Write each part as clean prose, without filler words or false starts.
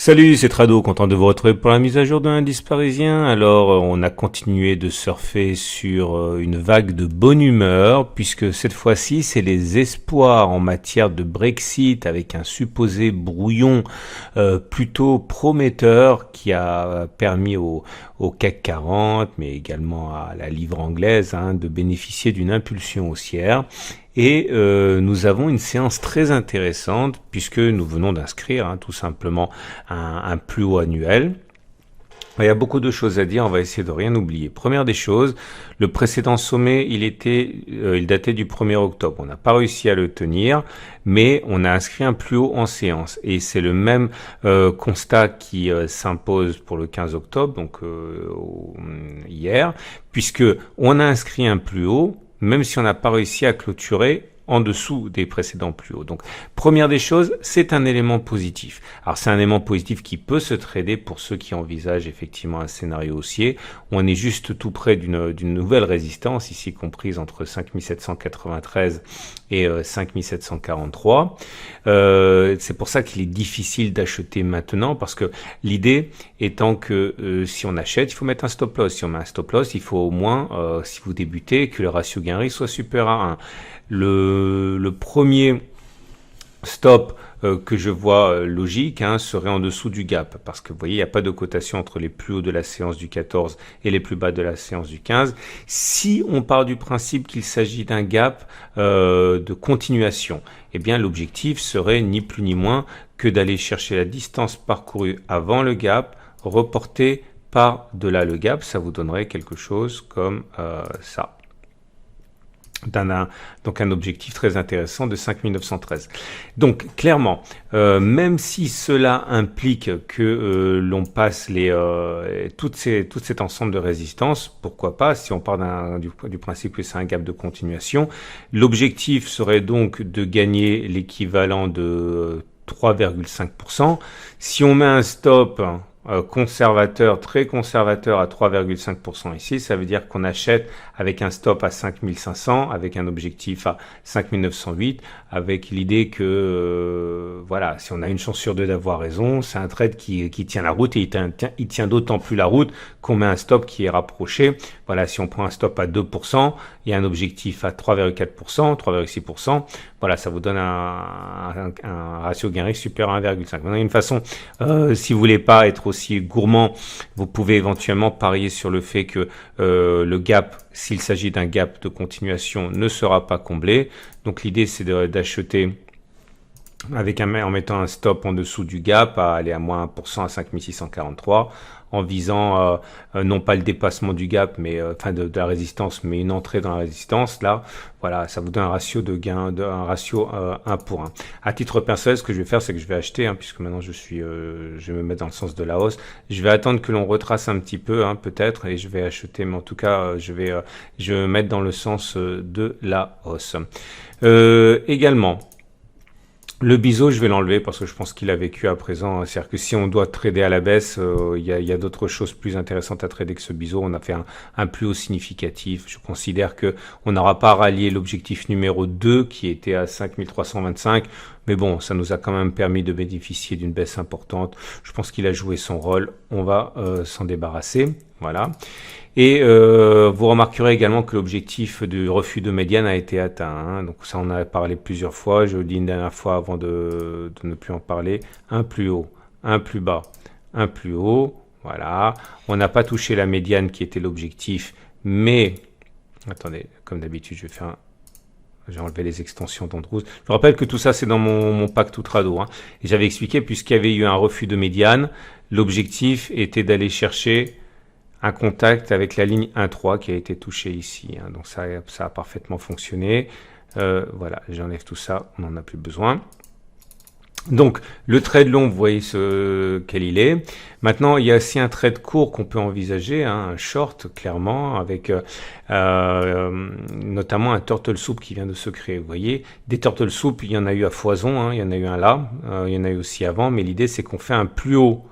Salut, c'est Trado, content de vous retrouver pour la mise à jour de l'Indice parisien. Alors, on a continué de surfer sur une vague de bonne humeur, puisque cette fois-ci, c'est les espoirs en matière de Brexit, avec un supposé brouillon plutôt prometteur qui a permis au CAC 40, mais également à la livre anglaise, de bénéficier d'une impulsion haussière. Et nous avons une séance très intéressante puisque nous venons d'inscrire tout simplement un plus haut annuel. Il y a beaucoup de choses à dire, on va essayer de rien oublier. Première des choses, le précédent sommet, il datait du 1er octobre. On n'a pas réussi à le tenir, mais on a inscrit un plus haut en séance. Et c'est le même constat qui s'impose pour le 15 octobre, donc hier, puisque on a inscrit un plus haut, même si on n'a pas réussi à clôturer en dessous des précédents plus hauts. Donc, première des choses, c'est un élément positif. Alors, c'est un élément positif qui peut se trader pour ceux qui envisagent effectivement un scénario haussier. On est juste tout près d'une nouvelle résistance, ici comprise entre 5793 et 5743. C'est pour ça qu'il est difficile d'acheter maintenant, parce que l'idée étant que si on achète, il faut mettre un stop loss. Si on met un stop loss, il faut au moins, si vous débutez, que le ratio gain-risque soit supérieur à 1. Le premier stop que je vois logique serait en dessous du gap, parce que vous voyez, il n'y a pas de cotation entre les plus hauts de la séance du 14 et les plus bas de la séance du 15. Si on part du principe qu'il s'agit d'un gap de continuation, eh bien l'objectif serait ni plus ni moins que d'aller chercher la distance parcourue avant le gap, reporter par-delà le gap. Ça vous donnerait quelque chose comme ça. Donc un objectif très intéressant de 5913. Donc clairement, même si cela implique que l'on passe tout cet ensemble de résistances, pourquoi pas, si on part du principe que c'est un gap de continuation, l'objectif serait donc de gagner l'équivalent de 3,5%. Si on met un stop conservateur, très conservateur à 3,5% ici, ça veut dire qu'on achète avec un stop à 5500, avec un objectif à 5908, avec l'idée que voilà, si on a une chance sur deux d'avoir raison, c'est un trade qui tient la route, et il tient d'autant plus la route qu'on met un stop qui est rapproché. Voilà, si on prend un stop à 2% et un objectif à 3,4%, 3,6%, voilà, ça vous donne un ratio gain-risque supérieur à 1,5. Maintenant, il y a une façon, si vous voulez pas être aussi gourmand, vous pouvez éventuellement parier sur le fait que le gap, s'il s'agit d'un gap de continuation, ne sera pas comblé. Donc l'idée, c'est d'acheter en mettant un stop en dessous du gap, à aller à moins 1% à 5643, en visant non pas le dépassement du gap, mais de la résistance, mais une entrée dans la résistance. Là, voilà, ça vous donne un ratio de gain, un ratio 1 pour 1. À titre personnel, ce que je vais faire, c'est que je vais acheter, puisque maintenant je vais me mettre dans le sens de la hausse. Je vais attendre que l'on retrace un petit peu, peut-être, et je vais acheter, mais en tout cas, je vais me mettre dans le sens de la hausse. Également, le biseau, je vais l'enlever parce que je pense qu'il a vécu à présent. C'est-à-dire que si on doit trader à la baisse, il y a d'autres choses plus intéressantes à trader que ce biseau. On a fait un plus haut significatif. Je considère que on n'aura pas rallié l'objectif numéro 2 qui était à 5325. Mais bon, ça nous a quand même permis de bénéficier d'une baisse importante. Je pense qu'il a joué son rôle. On va s'en débarrasser. Voilà. Et vous remarquerez également que l'objectif du refus de médiane a été atteint. Donc ça, on en a parlé plusieurs fois. Je le dis une dernière fois avant de ne plus en parler. Un plus haut, un plus bas, un plus haut. Voilà. On n'a pas touché la médiane qui était l'objectif. Mais, attendez, comme d'habitude, j'ai enlevé les extensions d'Andrews. Je rappelle que tout ça, c'est dans mon pack tout trado. Et j'avais expliqué, puisqu'il y avait eu un refus de médiane, l'objectif était d'aller chercher un contact avec la ligne 1.3 qui a été touchée ici. Donc ça a parfaitement fonctionné. Voilà, j'enlève tout ça, on n'en a plus besoin. Donc le trade long, vous voyez quel il est. Maintenant, il y a aussi un trade court qu'on peut envisager, un short clairement, avec notamment un turtle soup qui vient de se créer. Vous voyez, des turtle soup, il y en a eu à foison, il y en a eu un là, il y en a eu aussi avant, mais l'idée c'est qu'on fait un plus haut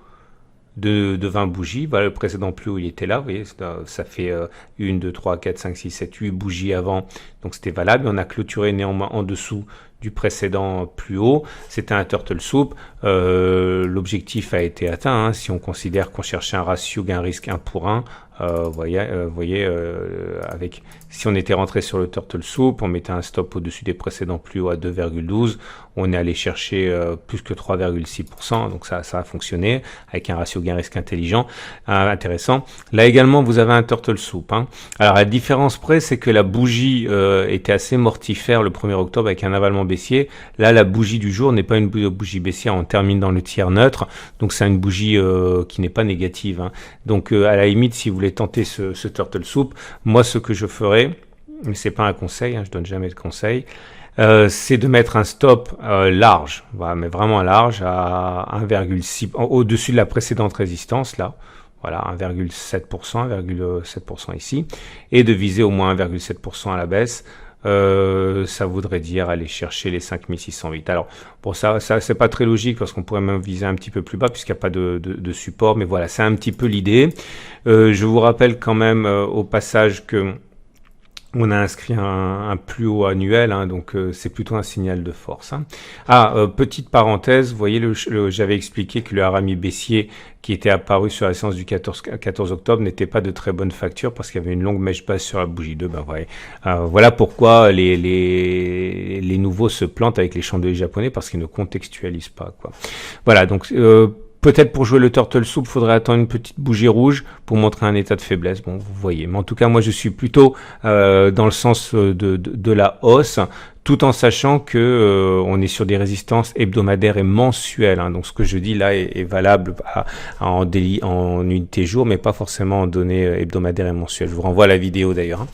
de 20 bougies. Voilà, le précédent plus haut, il était là. Vous voyez, ça fait 1, 2, 3, 4, 5, 6, 7, 8 bougies avant. Donc, c'était valable. Et on a clôturé néanmoins en dessous du précédent plus haut. C'était un turtle soup. L'objectif a été atteint, hein, si on considère qu'on cherchait un ratio gain-risque 1 pour 1. Voyez, avec, si on était rentré sur le turtle soup, on mettait un stop au-dessus des précédents plus hauts à 2,12, on est allé chercher plus que 3,6%, donc ça a fonctionné avec un ratio gain-risque intelligent, intéressant. Là également, vous avez un turtle soup, hein. Alors la différence près, c'est que la bougie était assez mortifère le 1er octobre avec un avalement baissier. Là, la bougie du jour n'est pas une bougie baissière, on termine dans le tiers neutre, donc c'est une bougie qui n'est pas négative, hein. Donc à la limite, si vous voulez tenter ce turtle soup, moi ce que je ferais, mais c'est pas un conseil, hein, je donne jamais de conseil, c'est de mettre un stop large, voilà, mais vraiment large, à 1,6, au-dessus de la précédente résistance, là, voilà, 1,7%, 1,7% ici, et de viser au moins 1,7% à la baisse. Ça voudrait dire aller chercher les 5608. Alors, bon, ça c'est pas très logique parce qu'on pourrait même viser un petit peu plus bas puisqu'il n'y a pas de support, mais voilà, c'est un petit peu l'idée. Je vous rappelle quand même au passage que on a inscrit un plus haut annuel, hein, donc c'est plutôt un signal de force, hein. Petite parenthèse, vous voyez, j'avais expliqué que le harami baissier qui était apparu sur la séance du 14 octobre n'était pas de très bonne facture parce qu'il y avait une longue mèche basse sur la bougie 2. Ben ouais. Voilà pourquoi les nouveaux se plantent avec les chandeliers japonais, parce qu'ils ne contextualisent pas, quoi. Voilà, donc peut-être pour jouer le turtle soup, faudrait attendre une petite bougie rouge pour montrer un état de faiblesse. Bon, vous voyez. Mais en tout cas, moi, je suis plutôt dans le sens de la hausse, tout en sachant que on est sur des résistances hebdomadaires et mensuelles, hein. Donc, ce que je dis là est valable en unité jour, mais pas forcément en données hebdomadaires et mensuelles. Je vous renvoie à la vidéo d'ailleurs,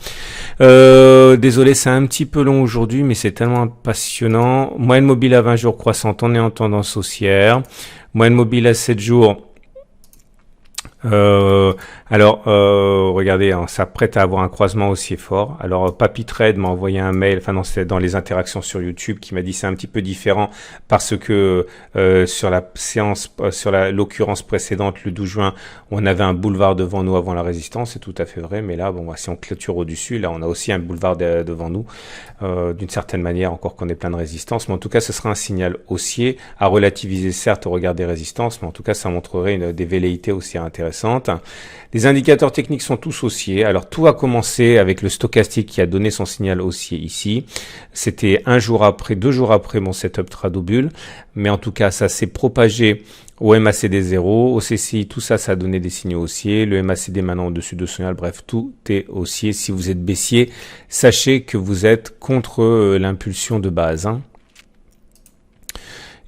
hein. Désolé, c'est un petit peu long aujourd'hui, mais c'est tellement passionnant. Moyenne mobile à 20 jours croissante, on est en tendance haussière. Moyenne mobile à 7 jours. Regardez, hein, ça prête à avoir un croisement haussier fort. Alors, Papy Trade m'a envoyé un mail, enfin non, c'était dans les interactions sur YouTube, qui m'a dit c'est un petit peu différent parce que sur la séance, sur l'occurrence précédente, le 12 juin, on avait un boulevard devant nous avant la résistance, c'est tout à fait vrai, mais là, bon, si on clôture au-dessus, là, on a aussi un boulevard devant nous, d'une certaine manière, encore qu'on est plein de résistance, mais en tout cas, ce sera un signal haussier à relativiser, certes, au regard des résistances, mais en tout cas, ça montrerait des velléités haussières intéressantes. Les indicateurs techniques sont tous haussiers. Alors tout a commencé avec le stochastique qui a donné son signal haussier ici. C'était 2 jours après mon setup Tradobull. Mais en tout cas, ça s'est propagé au MACD 0, au CCI, tout ça, ça a donné des signaux haussiers. Le MACD maintenant au-dessus de son signal. Bref, tout est haussier. Si vous êtes baissier, sachez que vous êtes contre l'impulsion de base, hein.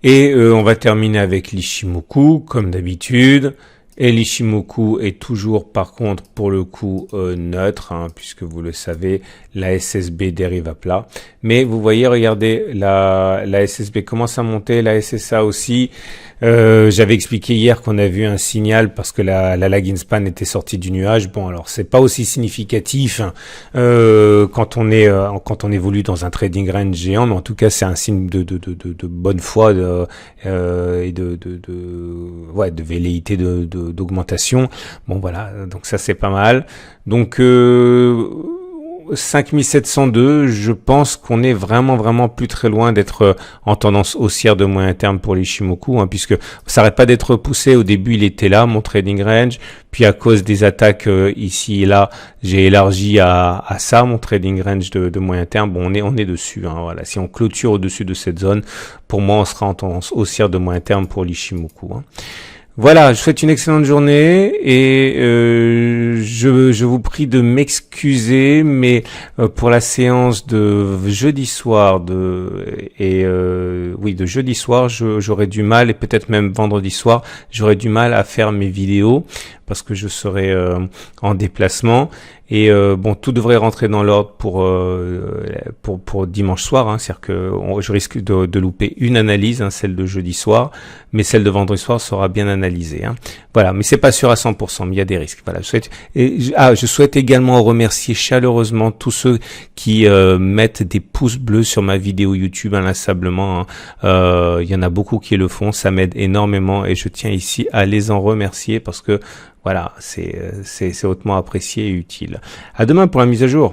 Et on va terminer avec l'Ichimoku, comme d'habitude. Et l'Ichimoku est toujours, par contre, pour le coup, neutre, hein, puisque vous le savez, la SSB dérive à plat. Mais vous voyez, regardez, la SSB commence à monter, la SSA aussi. J'avais expliqué hier qu'on a vu un signal parce que la lagging span était sortie du nuage. Bon, alors c'est pas aussi significatif quand on évolue dans un trading range géant, mais en tout cas c'est un signe de bonne foi et de velléité d'augmentation. Bon voilà, donc ça c'est pas mal. Donc 5702, je pense qu'on est vraiment plus très loin d'être en tendance haussière de moyen terme pour l'Ichimoku, hein, puisque ça n'arrête pas d'être repoussé. Au début, il était là, mon trading range, puis à cause des attaques ici et là, j'ai élargi à ça, mon trading range de moyen terme. Bon, on est dessus, hein, voilà. Si on clôture au-dessus de cette zone, pour moi, on sera en tendance haussière de moyen terme pour l'Ichimoku, hein. Voilà, je vous souhaite une excellente journée et je vous prie de m'excuser, mais pour la séance de jeudi soir de jeudi soir, j'aurai du mal, et peut-être même vendredi soir, j'aurai du mal à faire mes vidéos parce que je serai en déplacement. Et bon, tout devrait rentrer dans l'ordre pour dimanche soir, hein, c'est-à-dire que je risque de louper une analyse, hein, celle de jeudi soir, mais celle de vendredi soir sera bien analysée, hein. Voilà, mais c'est pas sûr à 100%, mais il y a des risques. Voilà, je souhaite également remercier chaleureusement tous ceux qui mettent des pouces bleus sur ma vidéo YouTube inlassablement, hein. Il y en a beaucoup qui le font, ça m'aide énormément et je tiens ici à les en remercier parce que voilà, c'est hautement apprécié et utile. À demain pour la mise à jour.